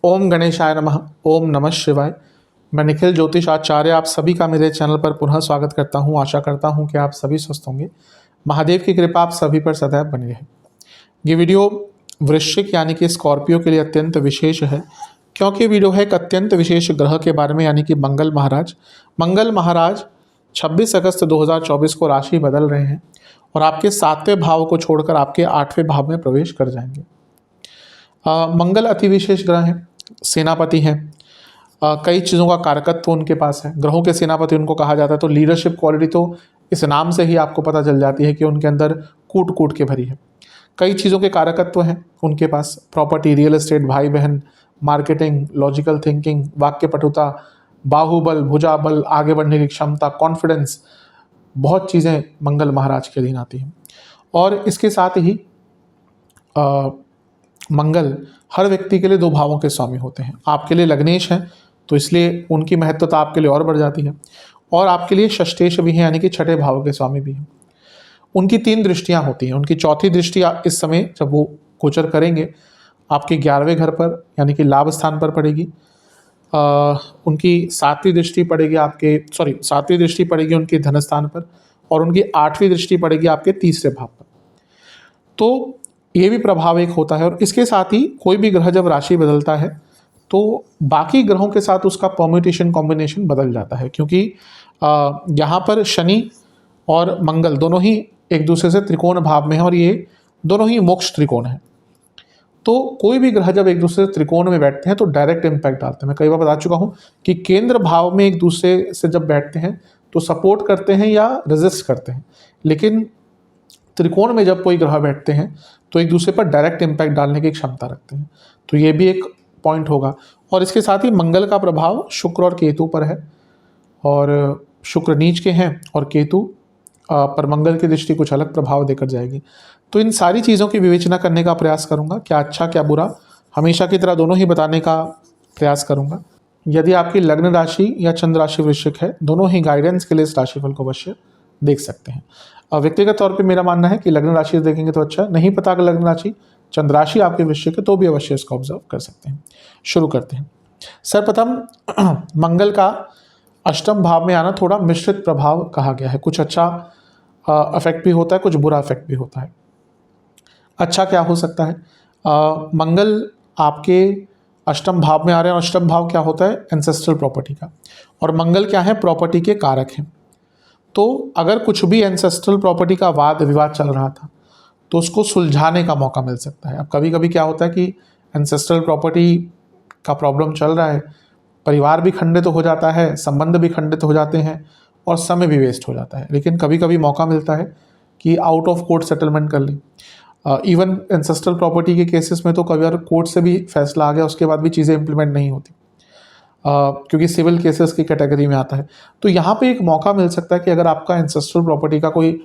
ओम गणेशाय नमः। ओम नमः शिवाय। मैं निखिल ज्योतिष आचार्य आप सभी का मेरे चैनल पर पुनः स्वागत करता हूं। आशा करता हूं कि आप सभी स्वस्थ होंगे। महादेव की कृपा आप सभी पर सदैव बनी रहे। ये वीडियो वृश्चिक यानी कि स्कॉर्पियो के लिए अत्यंत विशेष है, क्योंकि वीडियो है एक अत्यंत विशेष ग्रह के बारे में, यानी कि मंगल महाराज। मंगल महाराज 26 अगस्त 2024 को राशि बदल रहे हैं और आपके 7वें भाव को छोड़कर आपके 8वें भाव में प्रवेश कर जाएंगे। मंगल अति विशेष ग्रह है, सेनापति हैं। कई चीज़ों का कारकत्व उनके पास है। ग्रहों के सेनापति उनको कहा जाता है, तो लीडरशिप क्वालिटी तो इस नाम से ही आपको पता चल जाती है कि उनके अंदर कूट कूट के भरी है। कई चीज़ों के कारकत्व हैं उनके पास, प्रॉपर्टी, रियल एस्टेट, भाई बहन, मार्केटिंग, लॉजिकल थिंकिंग, वाक्य पटुता, बाहुबल, भुजाबल, आगे बढ़ने की क्षमता, कॉन्फिडेंस, बहुत चीज़ें मंगल महाराज के अधीन आती हैं। और इसके साथ ही मंगल हर व्यक्ति के लिए 2 भावों के स्वामी होते हैं। आपके लिए लग्नेश हैं तो इसलिए उनकी महत्वता आपके लिए और बढ़ जाती है, और आपके लिए षष्ठेश भी हैं, यानी कि 6ठे भाव के स्वामी भी हैं। उनकी 3 दृष्टियां होती हैं। उनकी चौथी दृष्टि इस समय जब वो गोचर करेंगे आपके 11वें घर पर, यानी कि लाभ स्थान पर पड़ेगी। उनकी 7वीं दृष्टि पड़ेगी उनकी धन स्थान पर, और उनकी 8वीं दृष्टि पड़ेगी आपके 3रे भाव पर। तो ये भी प्रभाव एक होता है। और इसके साथ ही कोई भी ग्रह जब राशि बदलता है तो बाकी ग्रहों के साथ उसका परम्यूटेशन कॉम्बिनेशन बदल जाता है, क्योंकि यहाँ पर शनि और मंगल दोनों ही एक दूसरे से त्रिकोण भाव में हैं, और ये दोनों ही मोक्ष त्रिकोण हैं। तो कोई भी ग्रह जब एक दूसरे से त्रिकोण में बैठते हैं तो डायरेक्ट इम्पैक्ट डालते हैं। मैं कई बार बता चुका हूँ कि केंद्र भाव में एक दूसरे से जब बैठते हैं तो सपोर्ट करते हैं या रेजिस्ट करते हैं, लेकिन त्रिकोण में जब कोई ग्रह बैठते हैं तो एक दूसरे पर डायरेक्ट इम्पैक्ट डालने की क्षमता रखते हैं। तो ये भी एक पॉइंट होगा। और इसके साथ ही मंगल का प्रभाव शुक्र और केतु पर है, और शुक्र नीच के हैं और केतु पर मंगल की दृष्टि कुछ अलग प्रभाव देकर जाएगी। तो इन सारी चीज़ों की विवेचना करने का प्रयास करूंगा, क्या अच्छा क्या बुरा, हमेशा की तरह दोनों ही बताने का प्रयास करूंगा। यदि आपकी लग्न राशि या चंद्र राशि वृश्चिक है, दोनों ही गाइडेंस के लिए इस राशिफल को अवश्य देख सकते हैं। व्यक्तिगत तौर पे मेरा मानना है कि लग्न राशि देखेंगे तो अच्छा, नहीं पता अगर लग्न राशि चंद्र राशि आपके वृश्चिक है तो भी अवश्य इसको ऑब्जर्व कर सकते हैं। शुरू करते हैं। सर्वप्रथम मंगल का अष्टम भाव में आना थोड़ा मिश्रित प्रभाव कहा गया है। कुछ अच्छा इफेक्ट भी होता है, कुछ बुरा इफेक्ट भी होता है। अच्छा क्या हो सकता है? मंगल आपके अष्टम भाव में आ रहे हैं, और अष्टम भाव क्या होता है? एंसेस्ट्रल प्रॉपर्टी का, और मंगल क्या है? प्रॉपर्टी के कारक हैं। तो अगर कुछ भी एंसेस्ट्रल प्रॉपर्टी का वाद विवाद चल रहा था तो उसको सुलझाने का मौका मिल सकता है। अब कभी कभी क्या होता है कि एंसेस्ट्रल प्रॉपर्टी का प्रॉब्लम चल रहा है, परिवार भी खंडित हो जाता है, संबंध भी खंडित हो जाते हैं, और समय भी वेस्ट हो जाता है। लेकिन कभी कभी मौका मिलता है कि आउट ऑफ कोर्ट सेटलमेंट कर ली। इवन एंसेस्ट्रल प्रॉपर्टी के केसेस में तो कभी बार कोर्ट से भी फैसला आ गया, उसके बाद भी चीज़ें इंप्लीमेंट नहीं होती, क्योंकि सिविल केसेस की कैटेगरी में आता है। तो यहाँ पे एक मौका मिल सकता है कि अगर आपका एंसेस्ट्रल प्रॉपर्टी का कोई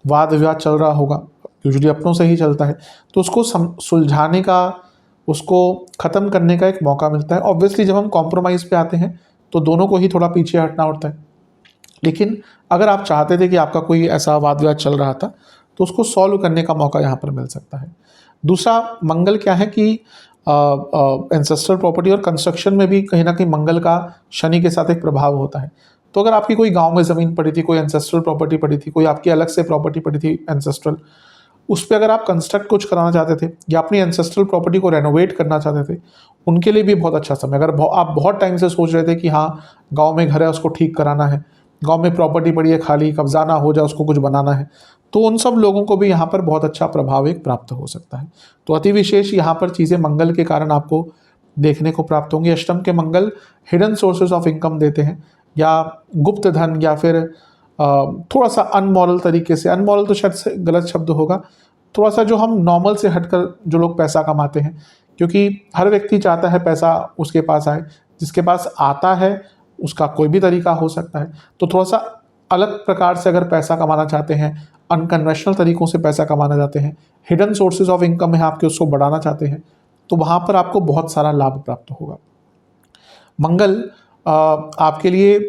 वाद विवाद चल रहा होगा, यूजुअली अपनों से ही चलता है, तो उसको सुलझाने का, उसको ख़त्म करने का एक मौका मिलता है। ऑब्वियसली जब हम कॉम्प्रोमाइज़ पे आते हैं तो दोनों को ही थोड़ा पीछे हटना होता है, लेकिन अगर आप चाहते थे कि आपका कोई ऐसा वाद विवाद चल रहा था तो उसको सॉल्व करने का मौका यहाँ पर मिल सकता है। दूसरा, मंगल क्या है कि एंसेस्ट्रल प्रॉपर्टी और कंस्ट्रक्शन में भी कहीं ना कहीं मंगल का शनि के साथ एक प्रभाव होता है। तो अगर आपकी कोई गांव में ज़मीन पड़ी थी, कोई एंसेस्ट्रल प्रॉपर्टी पड़ी थी, कोई आपकी अलग से प्रॉपर्टी पड़ी थी एंसेस्ट्रल, उस पर अगर आप कंस्ट्रक्ट कुछ कराना चाहते थे या अपनी एंसेस्ट्रल प्रॉपर्टी को रेनोवेट करना चाहते थे, उनके लिए भी बहुत अच्छा समय। अगर आप बहुत टाइम से सोच रहे थे कि हाँ गाँव में घर है उसको ठीक कराना है, गाँव में प्रॉपर्टी पड़ी है खाली, कब्जा ना हो जाए, उसको कुछ बनाना है, तो उन सब लोगों को भी यहाँ पर बहुत अच्छा प्रभाव एक प्राप्त हो सकता है। तो अति विशेष यहाँ पर चीज़ें मंगल के कारण आपको देखने को प्राप्त होंगी। अष्टम के मंगल हिडन सोर्सेज ऑफ इनकम देते हैं, या गुप्त धन, या फिर थोड़ा सा अनमॉरल तरीके से, अनमॉरल तो शायद से गलत शब्द होगा, थोड़ा सा जो हम नॉर्मल से हटकर जो लोग पैसा कमाते हैं, क्योंकि हर व्यक्ति चाहता है पैसा उसके पास आए, जिसके पास आता है उसका कोई भी तरीका हो सकता है। तो थोड़ा सा अलग प्रकार से अगर पैसा कमाना चाहते हैं, अनकन्वेंशनल तरीकों से पैसा कमाना चाहते हैं, हिडन सोर्सेज ऑफ इनकम है आपके, उसको बढ़ाना चाहते हैं, तो वहाँ पर आपको बहुत सारा लाभ प्राप्त होगा। मंगल आपके लिए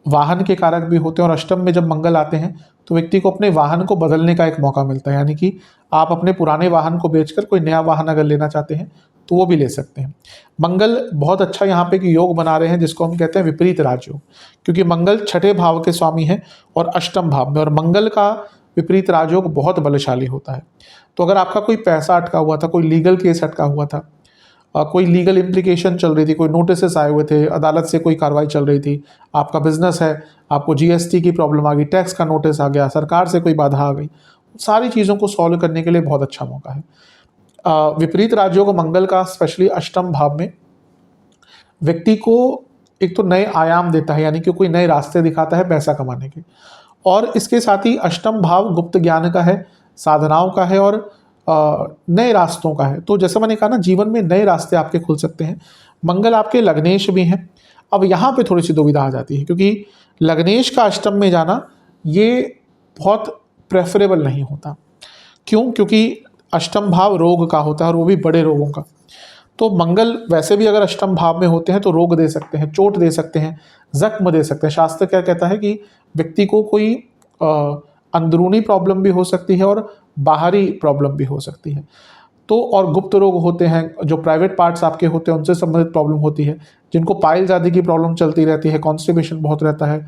वाहन के कारक भी होते हैं, और अष्टम में जब मंगल आते हैं तो व्यक्ति को अपने वाहन को बदलने का एक मौका मिलता है, यानी कि आप अपने पुराने वाहन को बेचकर कोई नया वाहन अगर लेना चाहते हैं तो वो भी ले सकते हैं। मंगल बहुत अच्छा यहाँ पे एक योग बना रहे हैं जिसको हम कहते हैं विपरीत राजयोग, क्योंकि मंगल छठे भाव के स्वामी हैं और अष्टम भाव में, और मंगल का विपरीत राजयोग बहुत बलशाली होता है। तो अगर आपका कोई पैसा अटका हुआ था, कोई लीगल केस अटका हुआ था, कोई लीगल इम्प्लीकेशन चल रही थी, कोई नोटिस आए हुए थे, अदालत से कोई कार्रवाई चल रही थी, आपका बिजनेस है, आपको जीएसटी की प्रॉब्लम आ गई, टैक्स का नोटिस आ गया, सरकार से कोई बाधा आ गई, सारी चीज़ों को सॉल्व करने के लिए बहुत अच्छा मौका है। विपरीत राजयोग मंगल का स्पेशली अष्टम भाव में व्यक्ति को एक तो नए आयाम देता है, यानी कि कोई नए रास्ते दिखाता है पैसा कमाने के, और इसके साथ ही अष्टम भाव गुप्त ज्ञान का है, साधनाओं का है और नए रास्तों का है। तो जैसे मैंने कहा ना, जीवन में नए रास्ते आपके खुल सकते हैं। मंगल आपके लग्नेश भी हैं। अब यहाँ पे थोड़ी सी दुविधा आ जाती है, क्योंकि लग्नेश का अष्टम में जाना ये बहुत प्रेफरेबल नहीं होता। क्यों? क्योंकि अष्टम भाव रोग का होता है, और वो भी बड़े रोगों का। तो मंगल वैसे भी अगर अष्टम भाव में होते हैं तो रोग दे सकते हैं, चोट दे सकते हैं, जख्म दे सकते हैं। शास्त्र क्या कहता है कि व्यक्ति को कोई अंदरूनी प्रॉब्लम भी हो सकती है और बाहरी प्रॉब्लम भी हो सकती है। तो और गुप्त रोग होते हैं, जो प्राइवेट पार्ट्स आपके होते हैं उनसे संबंधित प्रॉब्लम होती है, जिनको पाइल्स आदि की प्रॉब्लम चलती रहती है, कॉन्स्टिपेशन बहुत रहता है,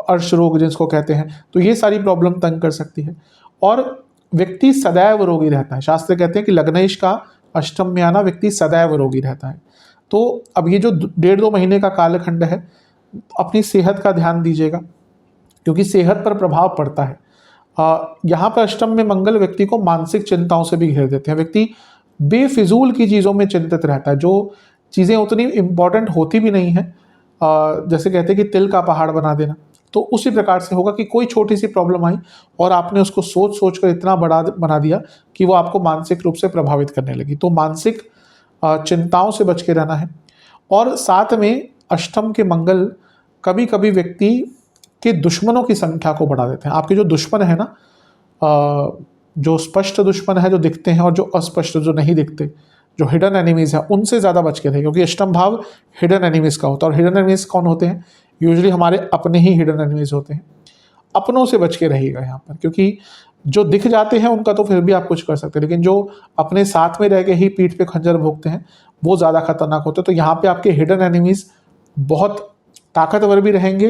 अर्श रोग जिसको कहते हैं, तो ये सारी प्रॉब्लम तंग कर सकती है। और व्यक्ति सदैव रोगी रहता है। शास्त्र कहते हैं कि लग्नेश का अष्टम में आना, व्यक्ति सदैव रोगी रहता है। तो अब ये जो 1.5-2 महीने का कालखंड है, अपनी सेहत का ध्यान दीजिएगा, क्योंकि सेहत पर प्रभाव पड़ता है। यहाँ पर अष्टम में मंगल व्यक्ति को मानसिक चिंताओं से भी घेर देते हैं। व्यक्ति बेफिजूल की चीज़ों में चिंतित रहता है, जो चीज़ें उतनी इम्पॉर्टेंट होती भी नहीं है, जैसे कहते हैं कि तिल का पहाड़ बना देना, तो उसी प्रकार से होगा कि कोई छोटी सी प्रॉब्लम आई और आपने उसको सोच सोच कर इतना बड़ा बना दिया कि वो आपको मानसिक रूप से प्रभावित करने लगी। तो मानसिक चिंताओं से बच के रहना है। और साथ में अष्टम के मंगल कभी कभी व्यक्ति के दुश्मनों की संख्या को बढ़ा देते हैं। आपके जो दुश्मन है ना, जो स्पष्ट दुश्मन है जो दिखते हैं, और जो अस्पष्ट जो नहीं दिखते, जो हिडन एनिमीज है, उनसे ज़्यादा बच के रहे, क्योंकि अष्टम भाव हिडन एनिमीज का होता है। और हिडन एनिमीज कौन होते हैं? यूजुअली हमारे अपने ही हिडन एनिमीज होते हैं। अपनों से बच के रहिएगा यहाँ पर, क्योंकि जो दिख जाते हैं उनका तो फिर भी आप कुछ कर सकते हैं, लेकिन जो अपने साथ में रह के ही पीठ पे खंजर भोगते हैं वो ज़्यादा खतरनाक होते हैं। तो यहाँ पे आपके हिडन एनिमीज बहुत ताकतवर भी रहेंगे,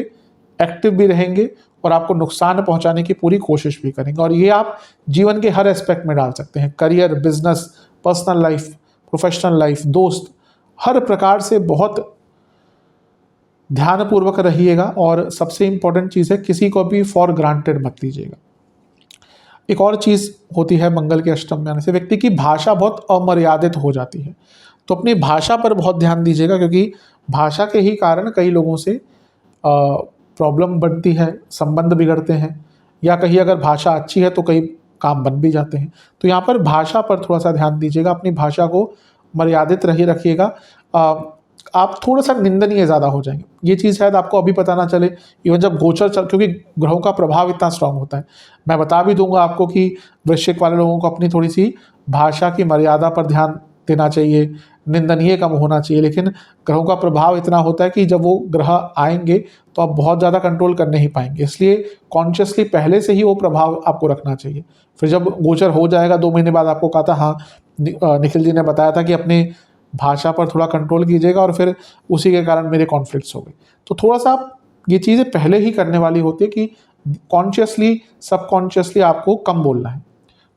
एक्टिव भी रहेंगे, और आपको नुकसान पहुंचाने की पूरी कोशिश भी करेंगे। और ये आप जीवन के हर एस्पेक्ट में डाल सकते हैं, career, business, personal life, professional life, दोस्त, हर प्रकार से बहुत ध्यानपूर्वक रहिएगा। और सबसे इंपॉर्टेंट चीज़ है, किसी को भी फॉर ग्रांटेड मत लीजिएगा। एक और चीज़ होती है मंगल के अष्टम में आने से, व्यक्ति की भाषा बहुत अमर्यादित हो जाती है। तो अपनी भाषा पर बहुत ध्यान दीजिएगा, क्योंकि भाषा के ही कारण कई लोगों से प्रॉब्लम बनती है, संबंध बिगड़ते हैं, या कहीं अगर भाषा अच्छी है तो कई काम बन भी जाते हैं। तो यहाँ पर भाषा पर थोड़ा सा ध्यान दीजिएगा, अपनी भाषा को मर्यादित रखिएगा। आप थोड़ा सा निंदनीय ज़्यादा हो जाएंगे। ये चीज़ शायद आपको अभी पता ना चले, इवन जब गोचर क्योंकि ग्रहों का प्रभाव इतना स्ट्रांग होता है। मैं बता भी दूंगा आपको कि वृश्चिक वाले लोगों को अपनी थोड़ी सी भाषा की मर्यादा पर ध्यान देना चाहिए, निंदनीय कम होना चाहिए। लेकिन ग्रहों का प्रभाव इतना होता है कि जब वो ग्रह आएंगे तो आप बहुत ज़्यादा कंट्रोल कर नहीं पाएंगे, इसलिए कॉन्शियसली पहले से ही वो प्रभाव आपको रखना चाहिए। फिर जब गोचर हो जाएगा 2 महीने बाद, आपको कहा था, हाँ निखिल जी ने बताया था कि अपनी भाषा पर थोड़ा कंट्रोल कीजिएगा, और फिर उसी के कारण मेरे कॉन्फ्लिक्ट्स हो गए। तो थोड़ा सा ये चीज़ें पहले ही करने वाली होती है कि कॉन्शियसली सबकॉन्शियसली आपको कम बोलना है।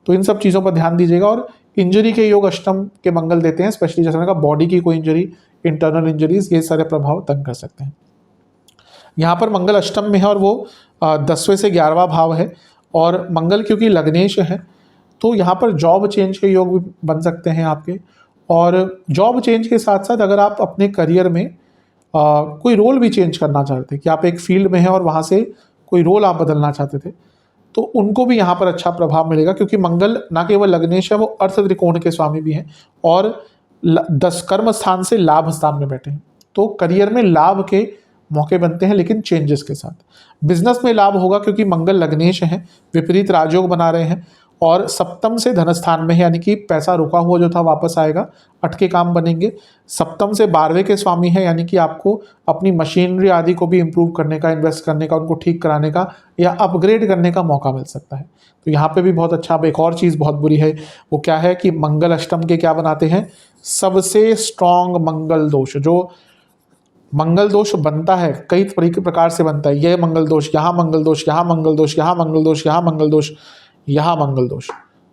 तो इन सब चीज़ों पर ध्यान दीजिएगा। और इंजरी के योग अष्टम के मंगल देते हैं, स्पेशली जैसे मैंने कहा बॉडी की कोई इंजरी, इंटरनल इंजरीज, ये सारे प्रभाव तंग कर सकते हैं। यहाँ पर मंगल अष्टम में है और वो 10वें से 11वां भाव है, और मंगल क्योंकि लग्नेश है तो यहाँ पर जॉब चेंज के योग भी बन सकते हैं आपके। और जॉब चेंज के साथ साथ अगर आप अपने करियर में कोई रोल भी चेंज करना चाहते हैं, कि आप एक फील्ड में हैं और वहाँ से कोई रोल आप बदलना चाहते थे, तो उनको भी यहाँ पर अच्छा प्रभाव मिलेगा, क्योंकि मंगल ना केवल लग्नेश है, वो अर्थ त्रिकोण के स्वामी भी हैं, और 10 कर्म स्थान से लाभ स्थान में बैठे हैं। तो करियर में लाभ के मौके बनते हैं, लेकिन चेंजेस के साथ। बिजनेस में लाभ होगा क्योंकि मंगल लग्नेश हैं, विपरीत राजयोग बना रहे हैं, और सप्तम से धन स्थान में है, यानी कि पैसा रुका हुआ जो था वापस आएगा, अटके काम बनेंगे। सप्तम से 12वें के स्वामी है, यानी कि आपको अपनी मशीनरी आदि को भी इम्प्रूव करने का, इन्वेस्ट करने का, उनको ठीक कराने का या अपग्रेड करने का मौका मिल सकता है। तो यहाँ पे भी बहुत अच्छा। अब एक और चीज़ बहुत बुरी है, वो क्या है कि मंगल अष्टम के क्या बनाते हैं, सबसे स्ट्रॉन्ग मंगल दोष। जो मंगल दोष बनता है कई प्रकार से बनता है, यह मंगल दोष, यहाँ मंगल दोष, यहाँ मंगल दोष, यहाँ मंगल दोष, यहाँ मंगल दोष, यहाँ मंगल दोष।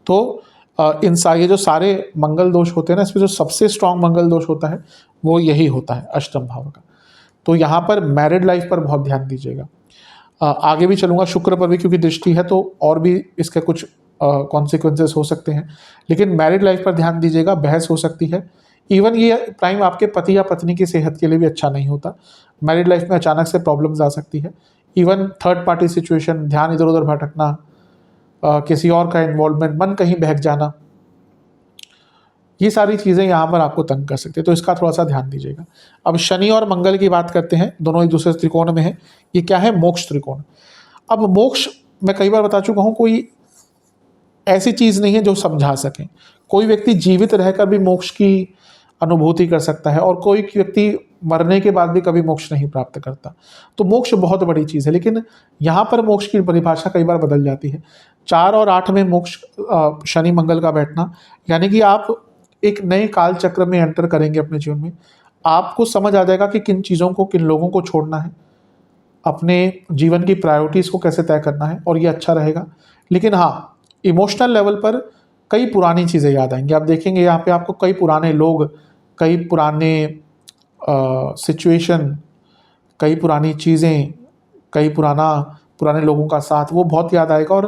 तो ये जो सारे मंगल दोष होते हैं ना, इसमें जो सबसे स्ट्रॉन्ग मंगल दोष होता है वो यही होता है, अष्टम भाव का। तो यहाँ पर मैरिड लाइफ पर बहुत ध्यान दीजिएगा। आगे भी चलूँगा, शुक्र पर भी क्योंकि दृष्टि है तो और भी इसके कुछ कॉन्सिक्वेंसेस हो सकते हैं, लेकिन मैरिड लाइफ पर ध्यान दीजिएगा। बहस हो सकती है, इवन ये प्राइम आपके पति या पत्नी की सेहत के लिए भी अच्छा नहीं होता। मैरिड लाइफ में अचानक से प्रॉब्लम्स आ सकती है, इवन थर्ड पार्टी सिचुएशन, ध्यान इधर उधर भटकना, किसी और का इन्वॉल्वमेंट, मन कहीं बहक जाना, ये सारी चीज़ें यहाँ पर आपको तंग कर सकते हैं, तो इसका थोड़ा सा ध्यान दीजिएगा। अब शनि और मंगल की बात करते हैं, दोनों एक दूसरे त्रिकोण में है। ये क्या है, मोक्ष त्रिकोण। अब मोक्ष मैं कई बार बता चुका हूँ, कोई ऐसी चीज़ नहीं है जो समझा सकें। कोई व्यक्ति जीवित रहकर भी मोक्ष की अनुभूति कर सकता है और कोई व्यक्ति मरने के बाद भी कभी मोक्ष नहीं प्राप्त करता। तो मोक्ष बहुत बड़ी चीज़ है, लेकिन यहाँ पर मोक्ष की परिभाषा कई बार बदल जाती है। 4 और 8 में मोक्ष शनि मंगल का बैठना, यानी कि आप एक नए काल चक्र में एंटर करेंगे अपने जीवन में। आपको समझ आ जाएगा कि किन चीज़ों को, किन लोगों को छोड़ना है, अपने जीवन की प्रायोरिटीज़ को कैसे तय करना है, और ये अच्छा रहेगा। लेकिन हाँ, इमोशनल लेवल पर कई पुरानी चीज़ें याद आएंगी। आप देखेंगे यहाँ पे आपको कई पुराने लोग, कई पुराने सिचुएशन, कई पुरानी चीज़ें, कई पुराने लोगों का साथ, वो बहुत याद आएगा। और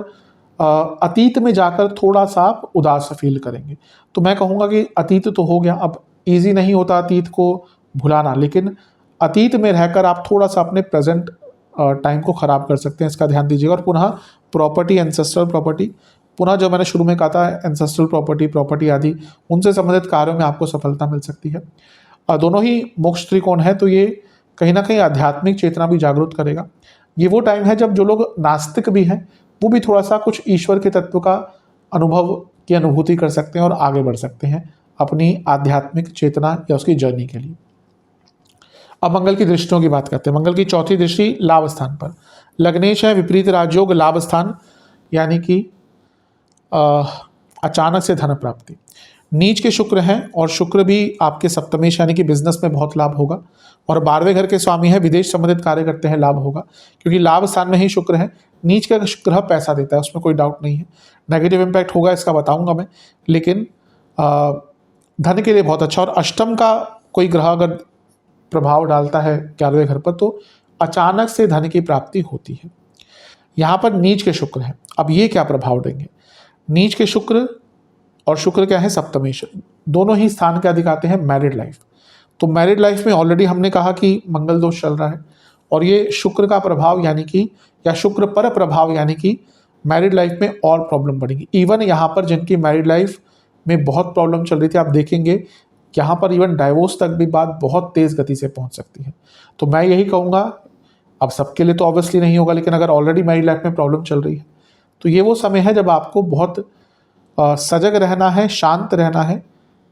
अतीत में जाकर थोड़ा सा आप उदास फील करेंगे। तो मैं कहूँगा कि अतीत तो हो गया, अब ईजी नहीं होता अतीत को भुलाना, लेकिन अतीत में रहकर आप थोड़ा सा अपने प्रेजेंट टाइम को ख़राब कर सकते हैं, इसका ध्यान दीजिएगा। और पुनः प्रॉपर्टी, एंसेस्ट्रल प्रॉपर्टी, पुनः जो मैंने शुरू में कहा था, एंसेस्ट्रल प्रॉपर्टी आदि, उनसे संबंधित कार्यों में आपको सफलता मिल सकती है। दोनों ही मोक्ष त्रिकोण है, तो ये कहीं ना कहीं आध्यात्मिक चेतना भी जागरूक करेगा। ये वो टाइम है जब जो लोग नास्तिक भी हैं वो भी थोड़ा सा कुछ ईश्वर के तत्व का अनुभव की अनुभूति कर सकते हैं और आगे बढ़ सकते हैं अपनी आध्यात्मिक चेतना या उसकी जर्नी के लिए। अब मंगल की दृष्टियों की बात करते हैं। मंगल की चौथी दृष्टि लाभ स्थान पर, लग्नेश है, विपरीत राजयोग, लाभ स्थान, यानी कि अचानक से धन प्राप्ति। नीच के शुक्र हैं और शुक्र भी आपके सप्तमेश, यानी कि बिजनेस में बहुत लाभ होगा। और 12वें घर के स्वामी है, विदेश संबंधित कार्य करते हैं, लाभ होगा, क्योंकि लाभ स्थान में ही शुक्र है। नीच का ग्रह पैसा देता है, उसमें कोई डाउट नहीं है। नेगेटिव इम्पैक्ट होगा इसका बताऊंगा मैं, लेकिन धन के लिए बहुत अच्छा। और अष्टम का कोई ग्रह अगर प्रभाव डालता है 11वें घर पर, तो अचानक से धन की प्राप्ति होती है। यहाँ पर नीच के शुक्र है, अब ये क्या प्रभाव देंगे। नीच के शुक्र और शुक्र क्या है, सप्तमेश, दोनों ही स्थान के अधिक आते हैं मैरिड लाइफ। तो मैरिड लाइफ में ऑलरेडी हमने कहा कि मंगल दोष चल रहा है, और ये शुक्र का प्रभाव यानी कि, या शुक्र पर प्रभाव यानी कि मैरिड लाइफ में और प्रॉब्लम बढ़ेगी। इवन यहाँ पर जिनकी मैरिड लाइफ में बहुत प्रॉब्लम चल रही थी, आप देखेंगे यहाँ पर इवन डाइवोर्स तक भी बात बहुत तेज़ गति से पहुँच सकती है। तो मैं यही कहूँगा, अब सबके लिए तो ऑब्वियसली नहीं होगा, लेकिन अगर ऑलरेडी मैरिड लाइफ में प्रॉब्लम चल रही है तो ये वो समय है जब आपको बहुत सजग रहना है, शांत रहना है,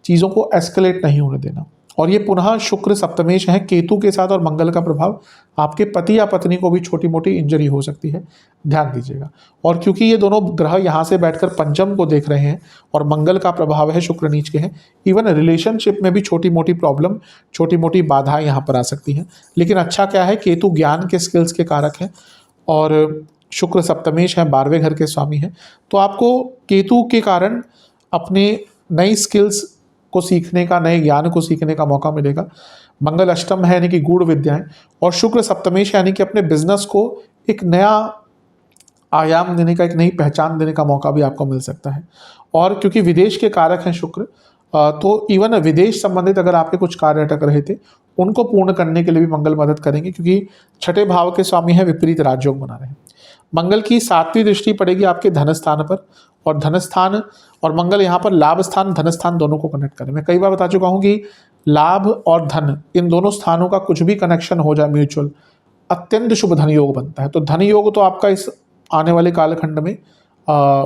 चीज़ों को एस्केलेट नहीं होने देना। और ये पुनः शुक्र सप्तमेश है केतु के साथ, और मंगल का प्रभाव आपके पति या पत्नी को भी छोटी मोटी इंजरी हो सकती है, ध्यान दीजिएगा। और क्योंकि ये दोनों ग्रह यहाँ से बैठकर पंचम को देख रहे हैं और मंगल का प्रभाव है, शुक्र नीच के हैं, इवन रिलेशनशिप में भी छोटी मोटी प्रॉब्लम, छोटी मोटी बाधाएं यहाँ पर आ सकती हैं। लेकिन अच्छा क्या है, केतु ज्ञान के स्किल्स के कारक हैं और शुक्र सप्तमेश है, 12वें घर के स्वामी हैं। तो आपको केतु के कारण अपने नई स्किल्स को सीखने का, नए ज्ञान को सीखने का मौका मिलेगा। मंगल अष्टम है, यानी कि गूढ़ विद्याएं, और शुक्र सप्तमेश यानी कि अपने बिजनेस को एक नया आयाम देने का, एक नई पहचान देने का मौका भी आपको मिल सकता है। और क्योंकि विदेश के कारक हैं शुक्र, तो इवन विदेश संबंधित अगर आपके कुछ कार्य अटक रहे थे उनको पूर्ण करने के लिए भी मंगल मदद करेंगे, क्योंकि छठे भाव के स्वामी है, विपरीत राजयोग बना रहे हैं। मंगल की 7वीं दृष्टि पड़ेगी आपके धन स्थान पर, और धन स्थान और मंगल यहाँ पर लाभ स्थान, धन स्थान दोनों को कनेक्ट करें। मैं कई बार बता चुका हूँ कि लाभ और धन, इन दोनों स्थानों का कुछ भी कनेक्शन हो जाए म्यूचुअल, अत्यंत शुभ धन योग बनता है। तो धन योग तो आपका इस आने वाले कालखंड में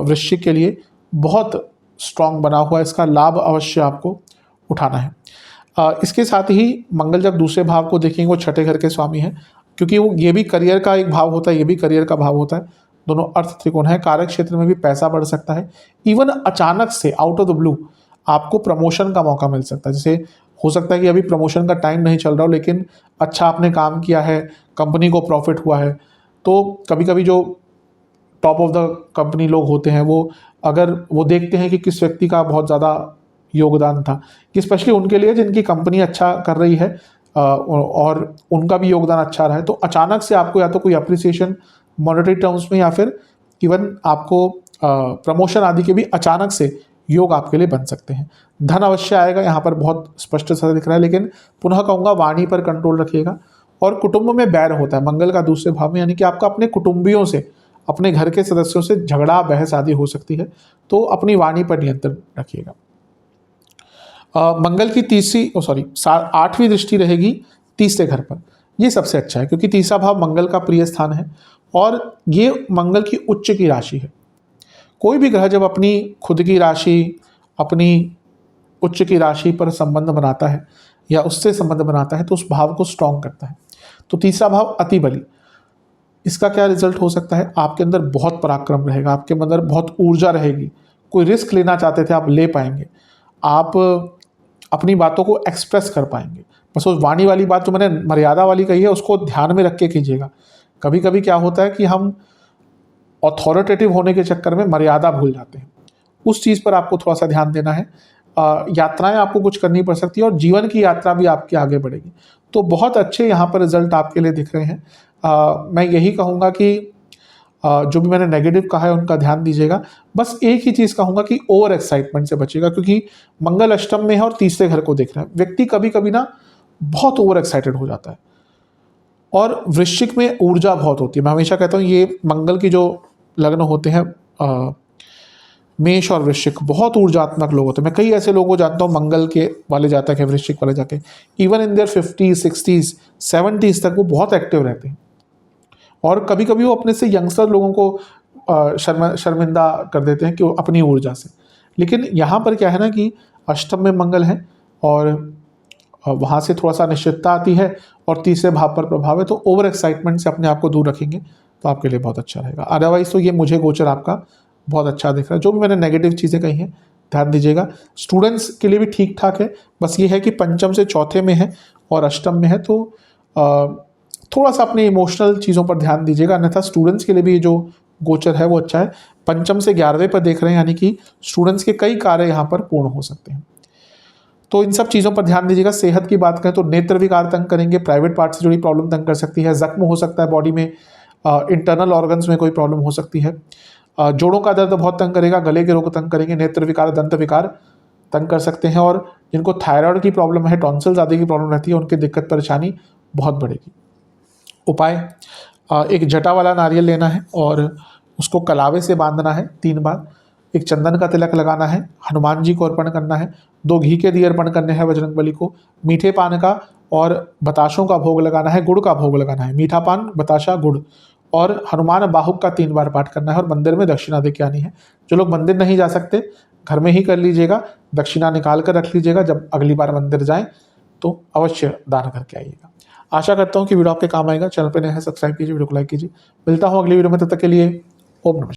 वृश्चिक के लिए बहुत स्ट्रांग बना हुआ है, इसका लाभ अवश्य आपको उठाना है। इसके साथ ही मंगल जब दूसरे भाव को देखेंगे, वो छठे घर के स्वामी हैं, क्योंकि वो ये भी करियर का एक भाव होता है, ये भी करियर का भाव होता है, दोनों अर्थ त्रिकोण है। कार्य क्षेत्र में भी पैसा बढ़ सकता है। इवन अचानक से आउट ऑफ द ब्लू आपको प्रमोशन का मौका मिल सकता है। जैसे हो सकता है कि अभी प्रमोशन का टाइम नहीं चल रहा हो, लेकिन अच्छा आपने काम किया है, कंपनी को प्रॉफिट हुआ है, तो कभी कभी जो टॉप ऑफ द कंपनी लोग होते हैं, वो अगर वो देखते हैं कि किस व्यक्ति का बहुत ज़्यादा योगदान था, कि स्पेशली उनके लिए जिनकी कंपनी अच्छा कर रही है और उनका भी योगदान अच्छा रहा है, तो अचानक से आपको या तो कोई अप्रिसिएशन मॉनेटरी टर्म्स में, या फिर इवन आपको प्रमोशन आदि के भी अचानक से योग आपके लिए बन सकते हैं। धन अवश्य आएगा, यहाँ पर बहुत स्पष्ट सा दिख रहा है, लेकिन पुनः कहूँगा वाणी पर कंट्रोल रखिएगा। और कुटुंब में बैर होता है मंगल का दूसरे भाव में, यानी कि आपका अपने कुटुंबियों से, अपने घर के सदस्यों से झगड़ा बहस आदि हो सकती है, तो अपनी वाणी पर नियंत्रण रखिएगा। मंगल की आठवीं दृष्टि रहेगी तीसरे घर पर। ये सबसे अच्छा है, क्योंकि तीसरा भाव मंगल का प्रिय स्थान है और ये मंगल की उच्च की राशि है। कोई भी ग्रह जब अपनी खुद की राशि, अपनी उच्च की राशि पर संबंध बनाता है या उससे संबंध बनाता है, तो उस भाव को स्ट्रॉन्ग करता है। तो तीसरा भाव अति बली, इसका क्या रिजल्ट हो सकता है? आपके अंदर बहुत पराक्रम रहेगा, आपके अंदर बहुत ऊर्जा रहेगी, कोई रिस्क लेना चाहते थे आप ले पाएंगे, आप अपनी बातों को एक्सप्रेस कर पाएंगे। बस उस वाणी वाली बात जो मैंने मर्यादा वाली कही है, उसको ध्यान में रख के कीजिएगा। कभी कभी क्या होता है कि हम अथॉरिटेटिव होने के चक्कर में मर्यादा भूल जाते हैं, उस चीज़ पर आपको थोड़ा सा ध्यान देना है। यात्राएं आपको कुछ करनी पड़ सकती है और जीवन की यात्रा भी आपकी आगे बढ़ेगी। तो बहुत अच्छे यहाँ पर रिजल्ट आपके लिए दिख रहे हैं। मैं यही कहूँगा कि जो भी मैंने नेगेटिव कहा है उनका ध्यान दीजिएगा। बस एक ही चीज़ कहूँगा कि ओवर एक्साइटमेंट से बचिएगा, क्योंकि मंगल अष्टम में है और तीसरे घर को देख रहे हैं। व्यक्ति कभी कभी ना बहुत ओवर एक्साइटेड हो जाता है, और वृश्चिक में ऊर्जा बहुत होती है। मैं हमेशा कहता हूँ ये मंगल की जो लग्न होते हैं, मेष और वृश्चिक, बहुत ऊर्जात्मक लोग होते हैं। मैं कई ऐसे लोगों को जानता हूँ मंगल के वाले जातक है, वृश्चिक वाले जाके even in their 50s 60s 70s तक वो बहुत एक्टिव रहते हैं, और कभी कभी वो अपने से यंगस्टर लोगों को शर्मिंदा कर देते हैं कि वो अपनी ऊर्जा से। लेकिन यहाँ पर क्या है ना कि अष्टम में मंगल है और वहाँ से थोड़ा सा निश्चितता आती है, और तीसरे भाव पर प्रभाव है, तो ओवर एक्साइटमेंट से अपने आप को दूर रखेंगे तो आपके लिए बहुत अच्छा रहेगा। अदरवाइज तो ये मुझे गोचर आपका बहुत अच्छा दिख रहा है। जो भी मैंने नेगेटिव चीज़ें कही हैं ध्यान दीजिएगा। स्टूडेंट्स के लिए भी ठीक ठाक है, बस ये है कि पंचम से चौथे में है और अष्टम में है, तो थोड़ा सा अपने इमोशनल चीज़ों पर ध्यान दीजिएगा। अन्यथा स्टूडेंट्स के लिए भी जो गोचर है वो अच्छा है। पंचम से 11वें पर देख रहे हैं, यानी कि स्टूडेंट्स के कई कार्य यहाँ पर पूर्ण हो सकते हैं, तो इन सब चीज़ों पर ध्यान दीजिएगा। सेहत की बात करें तो नेत्र विकार तंग करेंगे, प्राइवेट पार्ट से जुड़ी प्रॉब्लम तंग कर सकती है, जख्म हो सकता है बॉडी में, इंटरनल ऑर्गन्स में कोई प्रॉब्लम हो सकती है, जोड़ों का दर्द बहुत तंग करेगा, गले के रोग तंग करेंगे, नेत्र विकार दंत विकार तंग कर सकते हैं, और जिनको थायराइड की प्रॉब्लम है, टॉन्सिल्स आदि की प्रॉब्लम रहती है, उनकी दिक्कत परेशानी बहुत बढ़ेगी। उपाय, एक जटा वाला नारियल लेना है और उसको कलावे से बांधना है 3 बार, एक चंदन का तिलक लगाना है, हनुमान जी को अर्पण करना है, 2 घी के दिए अर्पण करने हैं बजरंगबली को, मीठे पान का और बताशों का भोग लगाना है, गुड़ का भोग लगाना है, मीठा पान, बताशा, गुड़, और हनुमान बाहुक का 3 बार पाठ करना है, और मंदिर में दक्षिणा दे के आनी है। जो लोग मंदिर नहीं जा सकते घर में ही कर लीजिएगा, दक्षिणा निकाल कर रख लीजिएगा, जब अगली बार मंदिर जाएं तो अवश्य दान करके आइएगा। आशा करता हूँ कि वीडियो आपके काम आएगा। चैनल पर नए हैं सब्सक्राइब कीजिए, वीडियो को लाइक कीजिए। मिलता हूँ अगली वीडियो में, तब तक के लिए ओम नमः।